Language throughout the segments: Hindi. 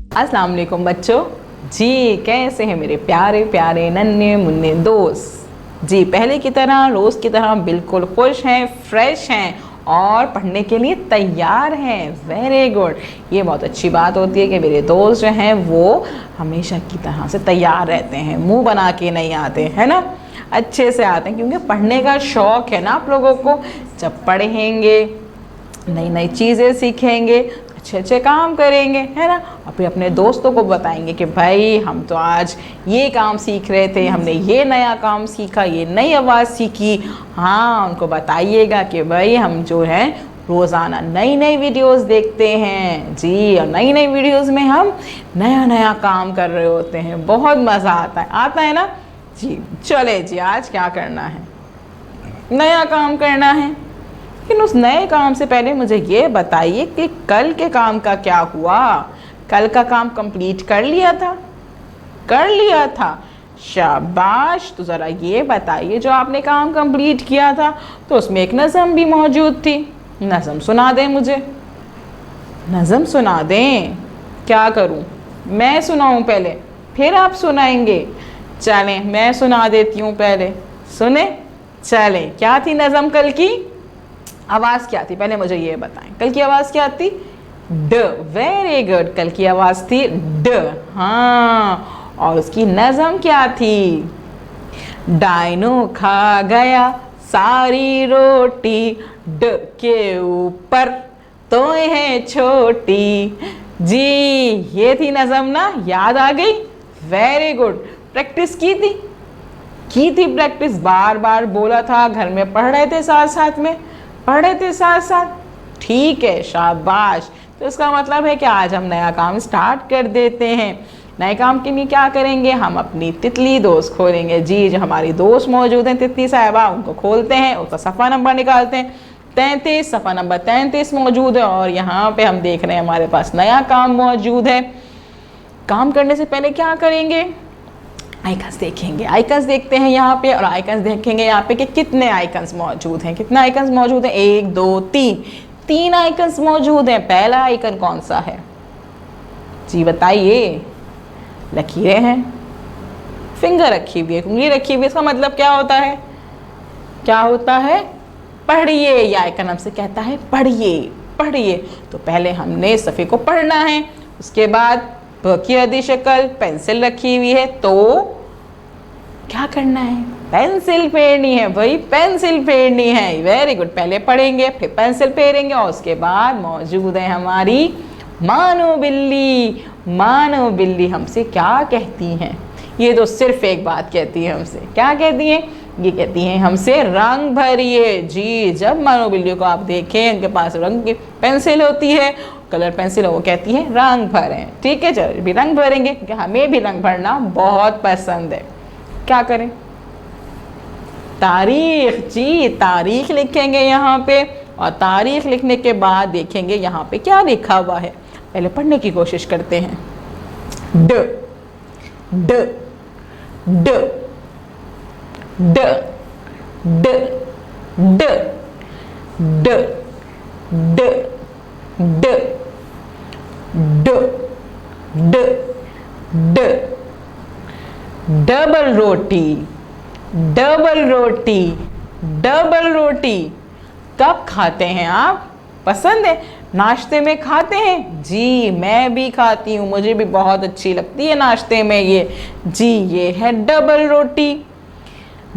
अस्सलाम वालेकुम बच्चों। जी कैसे हैं मेरे प्यारे प्यारे नन्हे मुन्ने दोस्त। जी पहले की तरह रोज़ की तरह बिल्कुल खुश हैं, फ्रेश हैं और पढ़ने के लिए तैयार हैं। Very good. ये बहुत अच्छी बात होती है कि मेरे दोस्त जो हैं वो हमेशा की तरह से तैयार रहते हैं, मुंह बना के नहीं आते, है ना, अच्छे से आते हैं क्योंकि पढ़ने का शौक़ है ना आप लोगों को। जब पढ़ेंगे नई नई चीज़ें सीखेंगे, अच्छे अच्छे काम करेंगे, है ना, और फिर अपने दोस्तों को बताएंगे कि भाई हम तो आज ये काम सीख रहे थे, हमने ये नया काम सीखा, ये नई आवाज़ सीखी। हाँ, उनको बताइएगा कि भाई हम जो है रोज़ाना नई नई वीडियोस देखते हैं जी, और नई नई वीडियोस में हम नया नया काम कर रहे होते हैं। बहुत मज़ा आता है ना जी। चले जी, आज क्या करना है, नया काम करना है। लेकिन उस नए काम से पहले मुझे ये बताइए कि कल के काम का क्या हुआ। कल का काम कंप्लीट कर लिया था? कर लिया था, शाबाश। तो ज़रा ये बताइए जो आपने काम कंप्लीट किया था तो उसमें एक नज़म भी मौजूद थी। नज़म सुना दें मुझे, नज़म सुना दें। क्या करूं, मैं सुनाऊं पहले फिर आप सुनाएंगे? चलें मैं सुना देती हूँ पहले, सुने। चलें, क्या थी नज़म कल की? आवाज़ क्या थी पहले मुझे ये बताएं। कल की आवाज़ क्या थी? ड। वेरी गुड, कल की आवाज़ थी ड। हाँ, और उसकी नज़म क्या थी? डायनो खा गया सारी रोटी, ड के ऊपर तोय है छोटी। जी ये थी नज़म ना, याद आ गई? Very good. प्रैक्टिस की थी प्रैक्टिस, बार बार बोला था, घर में पढ़ रहे थे, साथ साथ में पढ़ रहे थे साथ साथ। ठीक है, शाबाश। तो इसका मतलब है कि आज हम नया काम स्टार्ट कर देते हैं। नए काम के लिए क्या करेंगे, हम अपनी तितली दोस्त खोलेंगे। जी जो हमारी दोस्त मौजूद हैं तितली साहिबा, उनको खोलते हैं, उसका सफ़ा नंबर निकालते हैं। 33, सफ़ा नंबर 33 मौजूद है और यहाँ पे हम देख रहे हैं हमारे पास नया काम मौजूद है। काम करने से पहले क्या करेंगे, आइकन्स देखेंगे। आइकन्स देखते हैं यहाँ पे, और आइकन्स देखेंगे यहाँ पे कि कितने आइकन्स मौजूद हैं। कितने आइकन्स मौजूद हैं? 1 2 3, 3 आइकन्स मौजूद हैं। पहला आइकन कौन सा है जी बताइए? लकीरें हैं, फिंगर रखी हुई है, उंगली रखी हुई है। इसका मतलब क्या होता है? क्या होता है? पढ़िए। ये आइकन हमसे कहता है पढ़िए पढ़िए। तो पहले हमने सफ़े को पढ़ना है, उसके बाद की आदि शक्ल, पेंसिल रखी हुई है, तो क्या करना है? पेंसिल फेरनी है भाई, पेंसिल फेरनी है। Very good. पहले पढ़ेंगे फिर पेंसिल फेरेंगे और उसके बाद मौजूद है हमारी मानो बिल्ली। मानो बिल्ली हमसे क्या कहती हैं? ये तो सिर्फ एक बात कहती है हमसे। क्या कहती हैं? ये कहती हैं हमसे रंग भरिए। जी जब मानो बिल्ली को आप देखें, उनके पास रंग की पेंसिल होती है, कलर पेंसिल, वो कहती हैं रंग भरें। ठीक है, चलो भी रंग भरेंगे क्योंकि हमें भी रंग भरना बहुत पसंद है। क्या करें? तारीख। जी तारीख लिखेंगे यहाँ पे, और तारीख लिखने के बाद देखेंगे यहाँ पे क्या लिखा हुआ है। पहले पढ़ने की कोशिश करते हैं। ड ड ड ड ड ड ड ड ड ड ड ड। डबल रोटी, डबल रोटी, डबल रोटी। कब खाते हैं आप? पसंद है? नाश्ते में खाते हैं? जी मैं भी खाती हूँ, मुझे भी बहुत अच्छी लगती है नाश्ते में ये। जी ये है डबल रोटी।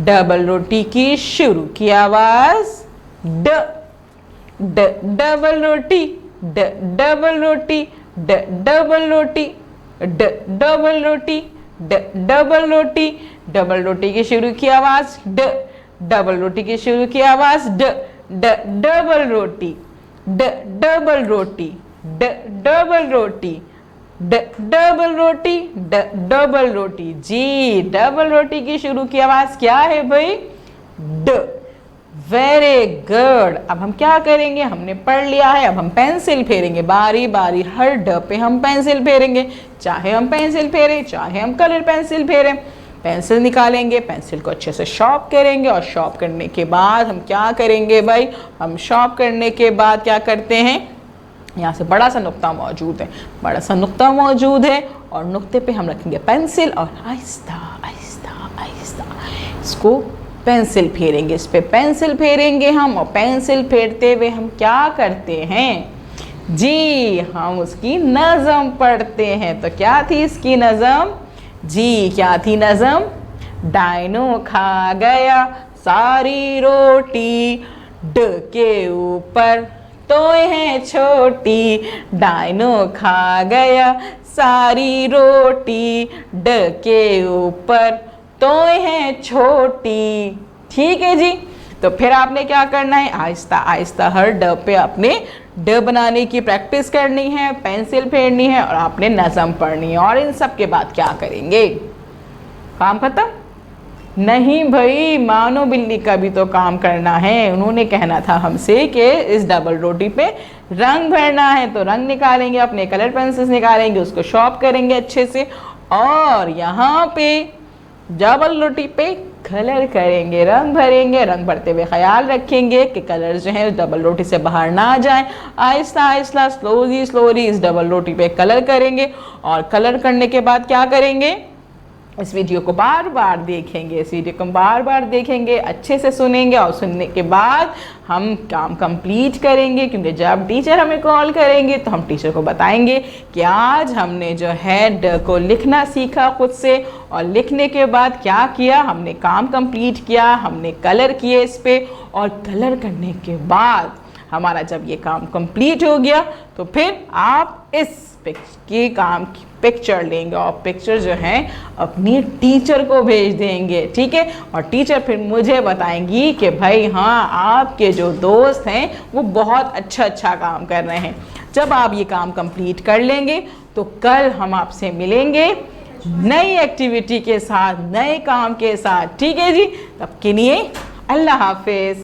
डबल रोटी की शुरू की आवाज़ ड। ड डबल रोटी, ड डबल रोटी, ड डबल रोटी, ड डबल रोटी, ड डबल रोटी। डबल रोटी की शुरू की आवाज़ ड। डबल रोटी की शुरू की आवाज़ ड। ड डबल रोटी, ड डबल रोटी, ड डबल रोटी, ड डबल रोटी, ड डबल रोटी। जी डबल रोटी की शुरू की आवाज़ क्या है भाई? ड। Very good. अब हम क्या करेंगे, हमने पढ़ लिया है, अब हम पेंसिल फेरेंगे। बारी बारी हर ड पे हम पेंसिल फेरेंगे। चाहे हम पेंसिल फेरें, चाहे हम कलर पेंसिल फेरें। पेंसिल निकालेंगे, पेंसिल को अच्छे से शार्प करेंगे, और शार्प करने के बाद हम क्या करेंगे भाई? हम शार्प करने के बाद क्या करते हैं? यहाँ से बड़ा सा नुक्ता मौजूद है, बड़ा सा नुक्ता मौजूद है और नुक्ते पे हम रखेंगे पेंसिल और आहिस्ता आहिस्ता आहिस्ता इसको पेंसिल फेरेंगे, इस पे पेंसिल फेरेंगे हम। और पेंसिल फेरते हुए हम क्या करते हैं जी, हम उसकी नज़म पढ़ते हैं। तो क्या थी इसकी नज़म जी, क्या थी नज़म? डायनो खा गया सारी रोटी, ड के ऊपर तोय है छोटी। डायनो खा गया सारी रोटी, ड के ऊपर तोय है छोटी। ठीक है जी। तो फिर आपने क्या करना है, आहिस्ता आहिस्ता हर ड पे अपने ड बनाने की प्रैक्टिस करनी है, पेंसिल फेरनी है और आपने नज़म पढ़नी है। और इन सब के बाद क्या करेंगे, काम खत्म? नहीं भाई, मानो बिल्ली का भी तो काम करना है। उन्होंने कहना था हमसे कि इस डबल रोटी पे रंग भरना है, तो रंग निकालेंगे, अपने कलर पेंसिल्स निकालेंगे, उसको शॉर्प करेंगे अच्छे से और यहाँ पे डबल रोटी पे कलर करेंगे, रंग भरेंगे। रंग भरते हुए ख्याल रखेंगे कि कलर जो है डबल रोटी से बाहर ना जाए। आहिस्ता आहिस्ता स्लोली स्लोली इस डबल रोटी पे कलर करेंगे और कलर करने के बाद क्या करेंगे, इस वीडियो को बार बार देखेंगे, इस वीडियो को बार बार देखेंगे, अच्छे से सुनेंगे और सुनने के बाद हम काम कंप्लीट करेंगे। क्योंकि जब टीचर हमें कॉल करेंगे तो हम टीचर को बताएंगे कि आज हमने जो है ड को लिखना सीखा खुद से और लिखने के बाद क्या किया, हमने काम कंप्लीट किया, हमने कलर किए इस पे और कलर करने के बाद हमारा जब ये काम कंप्लीट हो गया तो फिर आप इस की काम की पिक्चर लेंगे और पिक्चर जो है अपनी टीचर को भेज देंगे। ठीक है, और टीचर फिर मुझे बताएंगी कि भाई हाँ, आपके जो दोस्त हैं वो बहुत अच्छा काम कर रहे हैं। जब आप ये काम कंप्लीट कर लेंगे तो कल हम आपसे मिलेंगे नई एक्टिविटी के साथ, नए काम के साथ। ठीक है जी, तब के लिए अल्लाह हाफिज।